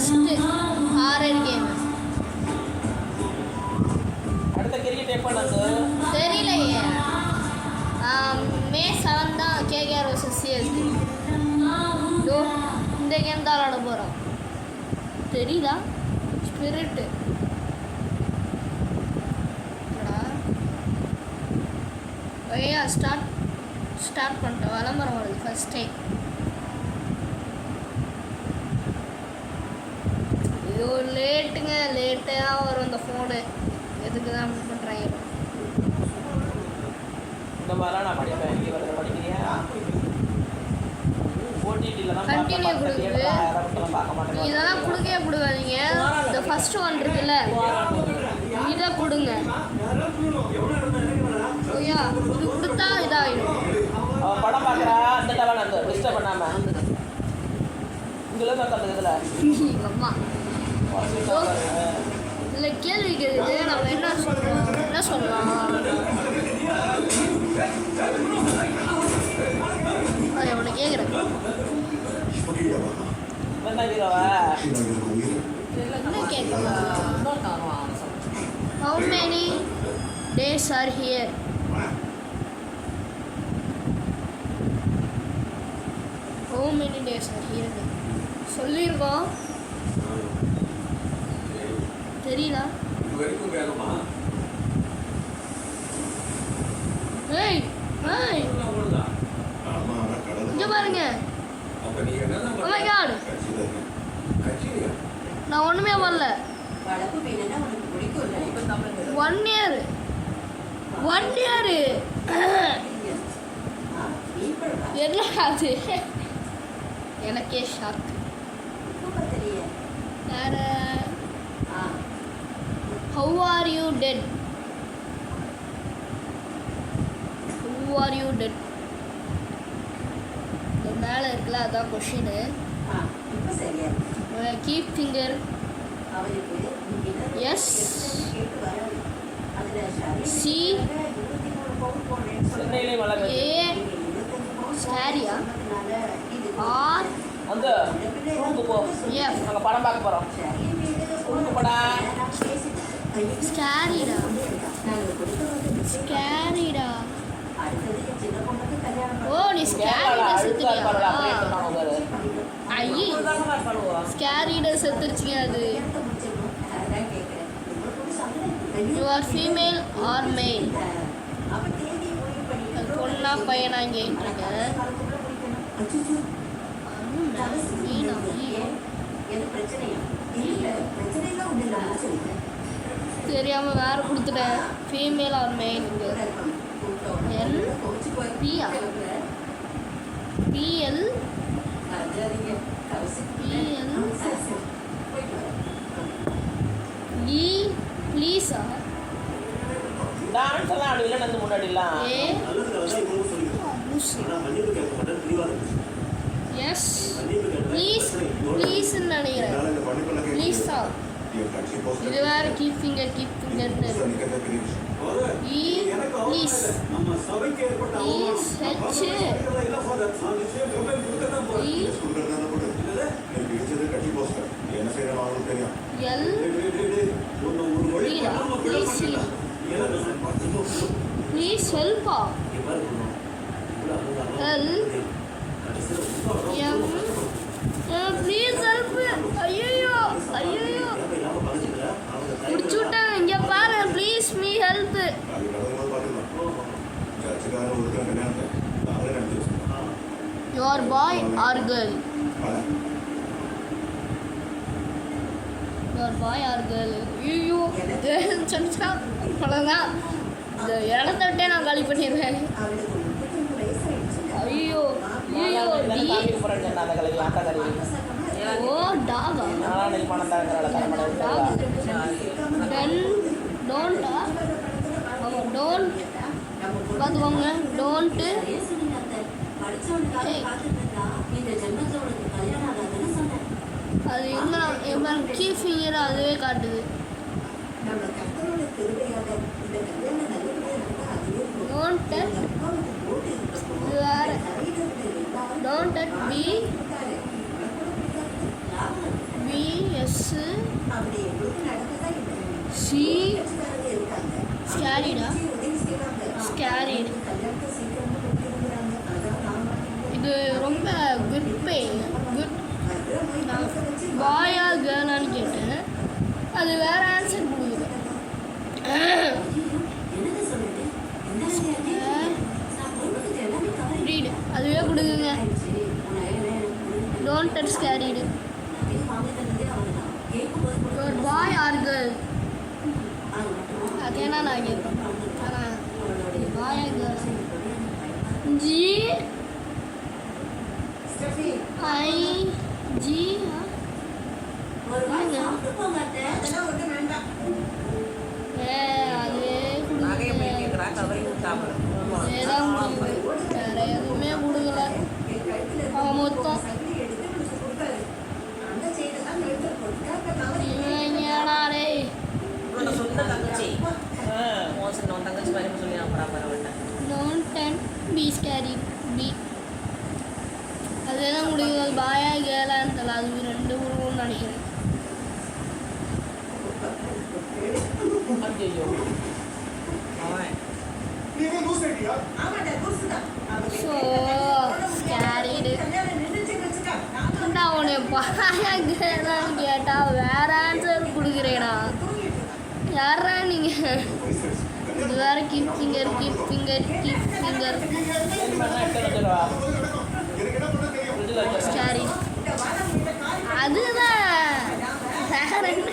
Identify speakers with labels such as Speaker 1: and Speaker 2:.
Speaker 1: First horror game.
Speaker 2: அடுத்த cricket எப்போ நடந்து
Speaker 1: தெரியலையே. மே 7 தான் கேகேஆர் vs சிஎஸ்கே. இந்த கேம் தான் விளாட போகிறோம். தெரியுதா? ஸ்பிரிட்டு ஐயா ஸ்டார்ட் பண்ணிட்டேன். விளம்பரம் வருது ஃபஸ்ட் டைம். இது லேட்டாக வரும் இந்த ஃபோனு. எதுக்கு தான் அப்படி பண்ணுறாங்க?
Speaker 2: இந்த மாதிரிலாம் நான் படிப்பேன். இங்கே வரத படிக்கிறியா? ஓடிடியில் தான்
Speaker 1: கண்டினியூ கொடுக்குது. இதெல்லாம் கொடுக்கவே கொடுக்காதீங்க. இந்த ஃபர்ஸ்ட் ஒன் இருக்குல்ல, இதை கொடுங்க. ஐயா இது கொடுத்தா இதாகிடும்.
Speaker 2: அவன் படம் பார்க்குறா அந்த டவல் அந்த டிஸ்டர்ப் பண்ணாமல் இதில் தான் அந்த இதில்
Speaker 1: அம்மா இல்லை கேள்வி கேட்குது. நம்ம என்ன சொல்லலாம்? அவனை கேட்குறேன். என்ன கேட்குறேன்? How many days are here? How many days are here? சொல்லிருக்கோம். தெரியல. ஏய் ஏய் இங்க பாருங்க. Oh my god. நான் ஒண்ணுமே வரல. 1 year என்ன அது? எனக்கே ஷாக். வேற how are you dead? Who are you dead? இந்த மேலே இருக்குல்ல, அதான் கொஷினு. Keep finger S C A ஸ்டாரியா ஆர்
Speaker 2: வந்து போ
Speaker 1: எஃப்
Speaker 2: நாங்கள் படம் பார்க்க போகிறோம். படம்
Speaker 1: ஸ்கேரிடா ஓ நீ ஸ்கேரிடா செத்துட்டியா? ஐயே ஸ்கேரிடா செத்துருச்சிங்க. அது யூ ஆர் ஃபீமேல் ஆர் மேல்? பொண்ணா பையனா கேட்டிருக்கேன். தெரியாம வேற கொடுத்துட்டேன். ஃபீமேல் ஆர் மேல்? என் பியா பிஎல் பிஎல் இ ப்ளீஸா?
Speaker 2: டான்ஸ் எல்லாம் ஆடுவில்ல நந்து முன்னாடிலாம்.
Speaker 1: ஏ எஸ் ப்ளீஸ்ன்னு நினைக்கிறேன். ப்ளீஸா? இது வேற கீப் ஃபிங்கர்னு E please H L please ஹெல்ப்பா? L M please help. ஐயோ முடிச்சு விட்டாங்க. இங்கே பாரு please me help. Your boy or girl? Your boy or girl? ஐயோ சொன்னா அவ்வளோதான். இந்த இடத்த விட்டே நான் காலி பண்ணிடுவேன். ஐயோ D O Daga? Ten டோன்ட்டா? Don't பார்த்துக்கோங்க. டோன்ட்டு அது எங்கே கீ ஃபிங்கர் அதுவே காட்டுது. டோன்ட் டச் இது வேறு. டோன்ட் டச் பி ஷீ ஸ்கேரிடா ஸ்கேரிட். இது ரொம்ப குட் பே குட். நான் பாயா கேர்ளான்னு கேட்டேன், அது வேற ஆன்சர் கொடுக்குது. ரீடு அதுவே கொடுக்குங்க. Don't touch scared. ஒரு பாய் ஆர் கேர்ள் அதேனா நான் கேட்பேன். ஆனால் boy girl. G I G அதே
Speaker 2: கேட்குறா கவரிங் விட்டாமல்
Speaker 1: ஏதான் வேற எதுவுமே கொடுக்கல. அவன் மொத்தம் இவங்கடா
Speaker 2: உன்னோட சொந்த தங்கச்சி மோசம் உன் தங்கச்சி மாதிரி சொல்லி நான் பரவாயில்ல.
Speaker 1: Don't then be scary be அதுதான் முடியுது. பாயா கேளான்னு தெரியல, அது ரெண்டு உருவம்னு நினைக்கிறேன்.
Speaker 2: ஐயோ அவன்
Speaker 1: ஸோ ஸ்கேரிடு. நான் உன்னை பாயா கேளான்னு கேட்டால் வேற ஆன்சர் கொடுக்குறேடா. யாரா நீங்கள்? இது வேற keep finger keep finger keep finger scary. அதுதான் வேற என்ன